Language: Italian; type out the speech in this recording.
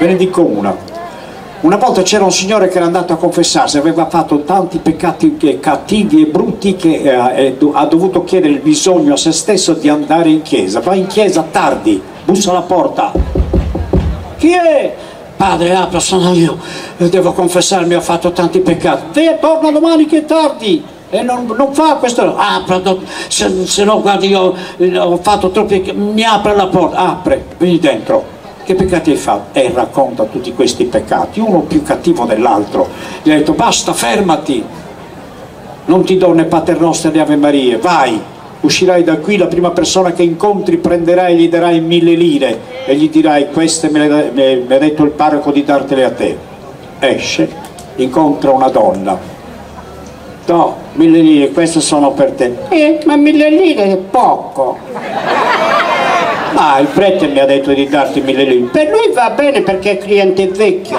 Ve ne dico una. Una volta c'era un signore che era andato a confessarsi, aveva fatto tanti peccati cattivi e brutti che ha dovuto chiedere il bisogno a se stesso di andare in chiesa. Va in chiesa tardi, bussa alla porta. Chi è? Padre, apra, sono io, devo confessarmi, ho fatto tanti peccati. Torna domani che è tardi. E non fa questo. Apra, se no guardi, io ho fatto troppi, mi apre la porta. Apre, vieni dentro. Che peccati hai fatto? E racconta tutti questi peccati, uno più cattivo dell'altro. Gli ha detto basta, fermati, non ti do né Paternoster né Ave Maria, vai, uscirai da qui, la prima persona che incontri prenderai e gli darai 1000 lire e gli dirai queste mi ha detto il parroco di dartele a te. Esce, incontra una donna, no, 1000 lire, queste sono per te. Ma 1000 lire è poco. Ah, il prete mi ha detto di darti 1000 lire. Per lui va bene perché è cliente vecchio.